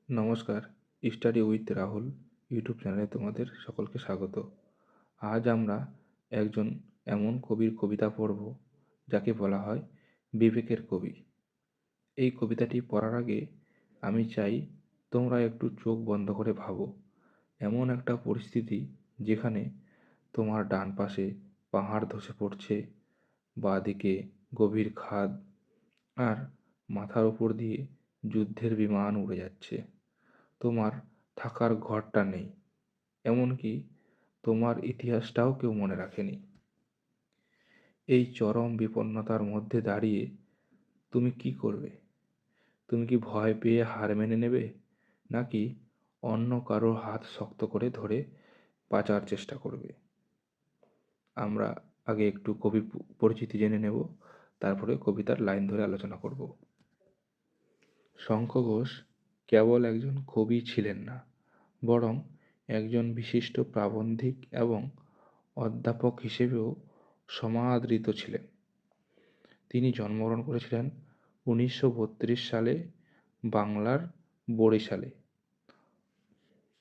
নমস্কার, study with Rahul YouTube চ্যানেলে তোমাদের সকলকে স্বাগত। আজ আমরা একজন এমন কবির কবিতা পড়ব যাকে বলা হয় বিবেকের কবি। এই কবিতাটি পড়ার আগে আমি চাই তোমরা একটু চোখ বন্ধ করে ভাবো, এমন একটা পরিস্থিতি যেখানে তোমার ডান পাশে পাহাড় ধসে পড়ছে, বাঁ দিকে গভীর খাদ, আর মাথার উপর দিয়ে যুদ্ধের বিমান উড়ে যাচ্ছে। তোমার থাকার ঘরটা নেই, এমনকি তোমার ইতিহাসটাও কেউ মনে রাখেনি। এই চরম বিপন্নতার মধ্যে দাঁড়িয়ে তুমি কি করবে? তুমি কি ভয় পেয়ে হার মেনে নেবে, নাকি অন্য কারোর হাত শক্ত করে ধরে বাঁচার চেষ্টা করবে? আমরা আগে একটু কবি পরিচিতি জেনে নেব, তারপরে কবিতার লাইন ধরে আলোচনা করব। শঙ্খ ঘোষ কেবল একজন কবি ছিলেন না, বরং একজন বিশিষ্ট প্রাবন্ধিক এবং অধ্যাপক হিসেবেও সমাদৃত ছিলেন। তিনি জন্মগ্রহণ করেছিলেন 1932 সালে বাংলার বরিশালে,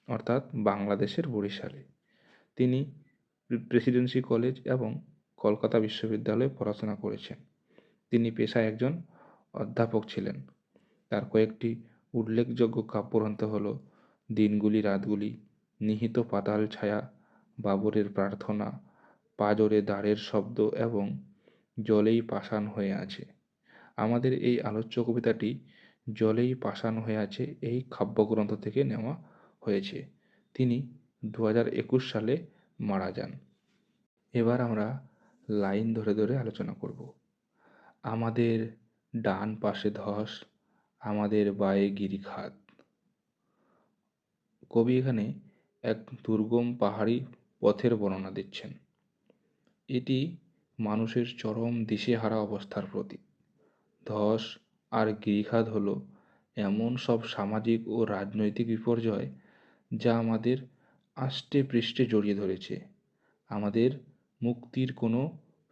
অর্থাৎ বাংলাদেশের বরিশালে। তিনি প্রেসিডেন্সি কলেজ এবং কলকাতা বিশ্ববিদ্যালয়ে পড়াশোনা করেছেন। তিনি পেশায় একজন অধ্যাপক ছিলেন। তার কয়েকটি উল্লেখযোগ্য কাব্যগ্রন্থ হল দিনগুলি রাতগুলি, নিহিত পাতাল ছায়া, বাবরের প্রার্থনা, পাজরে দ্বারের শব্দ এবং জলেই পাষাণ হয়ে আছে। আমাদের এই আলোচ্য কবিতাটি জলেই পাষাণ হয়ে আছে এই কাব্যগ্রন্থ থেকে নেওয়া হয়েছে। তিনি 2021 সালে মারা যান। এবার আমরা লাইন ধরে ধরে আলোচনা করব। আমাদের ডান পাশে ধস, আমাদের বায়ে গিরিখাত। কবি এখানে এক দুর্গম পাহাড়ি পথের বর্ণনা দিচ্ছেন। এটি মানুষের চরম দিশেহারা অবস্থার প্রতীক। ধস আর গিরিখাত হল এমন সব সামাজিক ও রাজনৈতিক বিপর্যয় যা আমাদের আষ্টে পৃষ্ঠে জড়িয়ে ধরেছে। আমাদের মুক্তির কোনো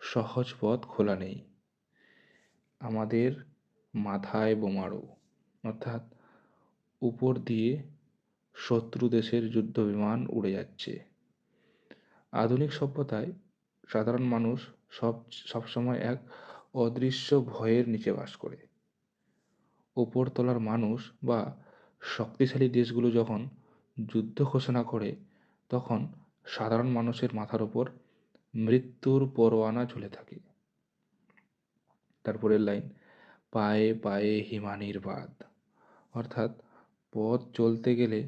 সহজ পথ খোলা নেই। আমাদের মাথায় বোমারো, অর্থাৎ উপর দিয়ে শত্রু দেশের যুদ্ধবিমান উড়ে যাচ্ছে। আধুনিক সভ্যতায় সাধারণ মানুষ সবসময় এক অদৃশ্য ভয়ের নিচে বাস করে। ওপরতলার মানুষ বা শক্তিশালী দেশগুলো যখন যুদ্ধ ঘোষণা করে, তখন সাধারণ মানুষের মাথার ওপর মৃত্যুর পরোয়ানা ঝুলে থাকে। তারপরের লাইন, পায়ে পায়ে হিমানির বাঁধ, অর্থাৎ পথ চলতে গেলে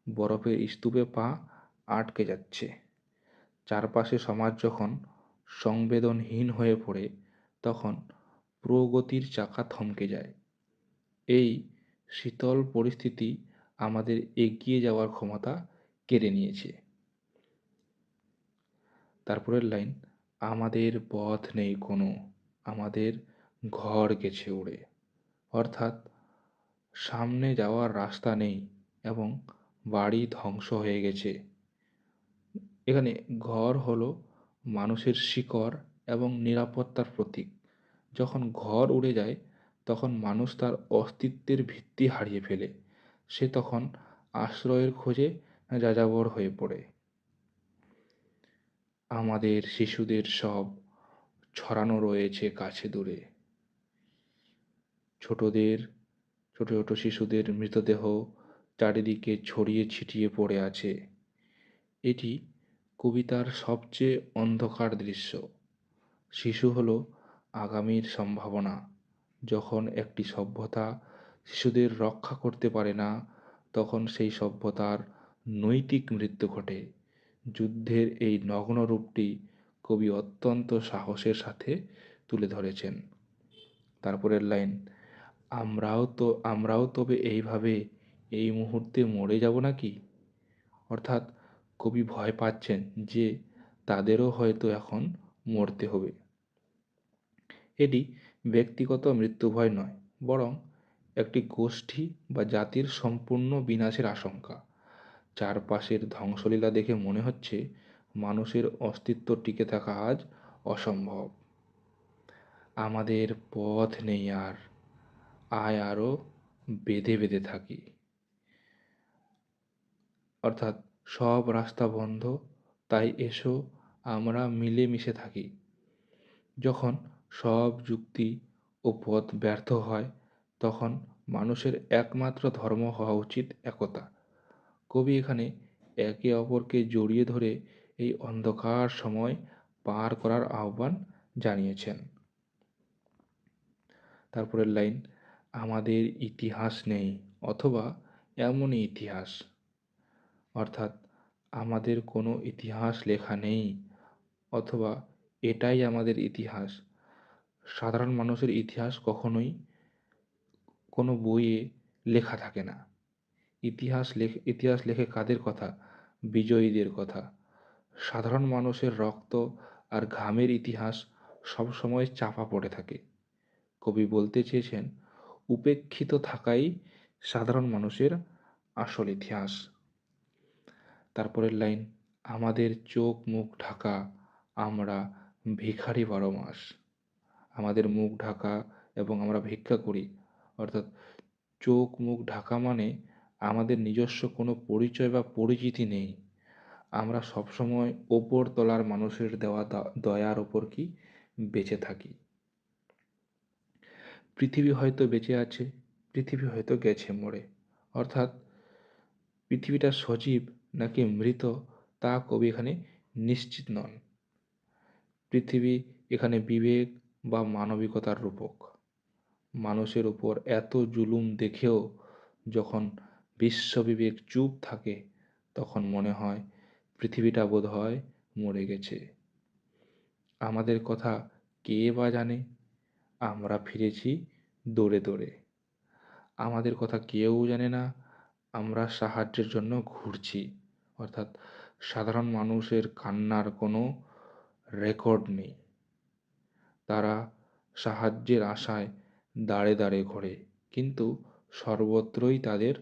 বরফের স্তূপে পা আটকে যাচ্ছে। চারপাশে সমাজ যখন সংবেদনহীন হয়ে পড়ে, তখন প্রগতির চাকা থমকে যায়। এই শীতল পরিস্থিতি আমাদের এগিয়ে যাওয়ার ক্ষমতা কেড়ে নিয়েছে। তারপরের লাইন, আমাদের পথ নেই কোনো, আমাদের ঘর গেছে উড়ে, অর্থাৎ সামনে যাওয়ার রাস্তা নেই এবং বাড়ি ধ্বংস হয়ে গেছে। এখানে ঘর হলো মানুষের শিকড় এবং নিরাপত্তার প্রতীক। যখন ঘর উড়ে যায়, তখন মানুষ তার অস্তিত্বের ভিত্তি হারিয়ে ফেলে। সে তখন আশ্রয়ের খোঁজে যাযাবর হয়ে পড়ে। আমাদের শিশুদের সব ছড়ানো রয়েছে কাছে দূরে। ছোটদের ছোট ছোট শিশুদের মৃতদেহ চারিদিকে ছড়িয়ে ছিটিয়ে পড়ে আছে। এটি কবিতার সবচেয়ে অন্ধকার দৃশ্য। শিশু হলো আগামীর সম্ভাবনা। যখন একটি সভ্যতা শিশুদের রক্ষা করতে পারে না, তখন সেই সভ্যতার নৈতিক মৃত্যু ঘটে। যুদ্ধের এই নগ্ন রূপটি কবি অত্যন্ত সাহসের সাথে তুলে ধরেছেন। তারপরের লাইন, আমরাও তবে এইভাবে এই মুহূর্তে মরে যাব নাকি? অর্থাৎ কবি ভয় পাচ্ছেন যে তাদেরও হয়তো এখন মরতে হবে। এটি ব্যক্তিগত মৃত্যু ভয় নয়, বরং একটি গোষ্ঠী বা জাতির সম্পূর্ণ বিনাশের আশঙ্কা। চারপাশের ধ্বংসলীলা দেখে মনে হচ্ছে মানুষের অস্তিত্ব টিকে থাকা আজ অসম্ভব। আমাদের পথ নেই আর, আয় আরও বেঁধে বেঁধে থাকি। অর্থাৎ সব রাস্তা বন্ধ, তাই এসো আমরা মিলেমিশে থাকি। যখন সব যুক্তি ও পথ ব্যর্থ হয়, তখন মানুষের একমাত্র ধর্ম হওয়া উচিত একতা। কবি এখানে একে অপরকে জড়িয়ে ধরে এই অন্ধকার সময় পার করার আহ্বান জানিয়েছেন। তারপরের লাইন, আমাদের ইতিহাস নেই অথবা এমনই ইতিহাস, অর্থাৎ আমাদের কোনো ইতিহাস লেখা নেই অথবা এটাই আমাদের ইতিহাস। সাধারণ মানুষের ইতিহাস কখনোই কোনো বইয়ে লেখা থাকে না। ইতিহাস লেখে কাদের কথা? বিজয়ীদের কথা। সাধারণ মানুষের রক্ত আর ঘামের ইতিহাস সবসময় চাপা পড়ে থাকে। কবি বলতে চেয়েছেন, উপেক্ষিত থাকাই সাধারণ মানুষের আসল ইতিহাস। তারপরের লাইন, আমাদের চোখ মুখ ঢাকা, আমরা ভিখারি 12 মাস। আমাদের মুখ ঢাকা এবং আমরা ভিক্ষা করি, অর্থাৎ চোখ মুখ ঢাকা মানে আমাদের নিজস্ব কোনো পরিচয় বা পরিচিতি নেই। আমরা সবসময় ওপর তলার মানুষের দেওয়া দয়ার ওপর কি বেঁচে থাকি। পৃথিবী হয়তো বেঁচে আছে, পৃথিবী হয়তো গেছে মরে, অর্থাৎ পৃথিবীটা সজীব নাকি মৃত তা কবি এখানে নিশ্চিত নন। পৃথিবী এখানে বিবেক বা মানবিকতার রূপক। মানুষের উপর এত জুলুম দেখেও যখন বিশ্ববিবেক চুপ থাকে, তখন মনে হয় পৃথিবীটা বোধহয় মরে গেছে। আমাদের কথা কে বা জানে? আমরা ফিরেছি দৌড়ে দৌড়ে। আমাদের কথা কেউ জানে না, আমরা সাহায্যের জন্য ঘুরছি, অর্থাৎ সাধারণ মানুষের কান্নার কোনো রেকর্ড নেই। তারা সাহায্যের আশায় দাঁড়ে দাঁড়ে ঘোরে, কিন্তু সর্বত্রই তাদের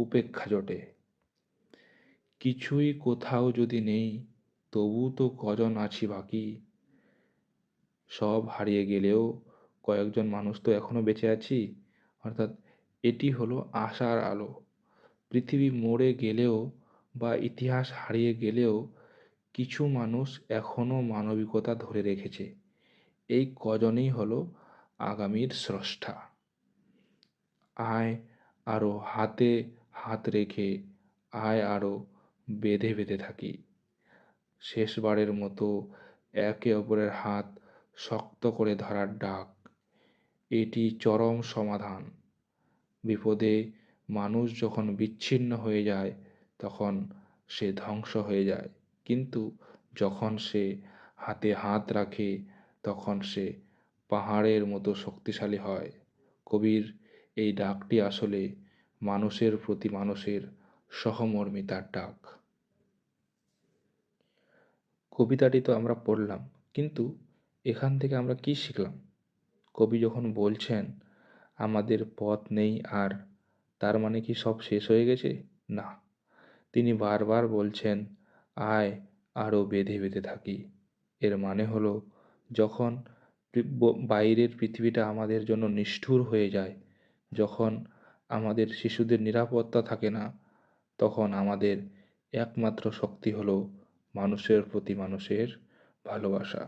উপেক্ষা জোটে। কিছুই কোথাও যদি নেই, তবু তো কজন আছি বাকি। সব হারিয়ে গেলেও কয়েকজন মানুষ তো এখনো বেঁচে আছি, অর্থাৎ এটি হলো আশার আলো। পৃথিবী মরে গেলেও বা ইতিহাস হারিয়ে গেলেও কিছু মানুষ এখনো মানবিকতা ধরে রেখেছে। এই কজনই হলো আগামীর স্রষ্টা। আয় আরো হাতে হাত রেখে, আয় আরো বেঁধে বেঁধে থাকি। শেষবারের মতো একে অপরের হাত শক্ত করে ধরার ডাক, এটি চরম সমাধান। বিপদে মানুষ যখন বিচ্ছিন্ন হয়ে যায়, তখন সে ধ্বংস হয়ে যায়, কিন্তু যখন সে হাতে হাত রাখে, তখন সে পাহাড়ের মতো শক্তিশালী হয়। কবির এই ডাকটি আসলে মানুষের প্রতি মানুষের সহমর্মিতার ডাক। কবিতাটি তো আমরা পড়লাম, কিন্তু এখান থেকে আমরা কি শিখলাম? কবি যখন বলছেন আমাদের পথ নেই আর, তার মানে কি সব শেষ হয়ে গেছে? না, তিনি বারবার বলছেন আয় আরও বেঁধে বেঁধে থাকি। এর মানে হলো, যখন বাইরের পৃথিবীটা আমাদের জন্য নিষ্ঠুর হয়ে যায়, যখন আমাদের শিশুদের নিরাপত্তা থাকে না, তখন আমাদের একমাত্র শক্তি হলো মানুষের প্রতি মানুষের ভালোবাসা।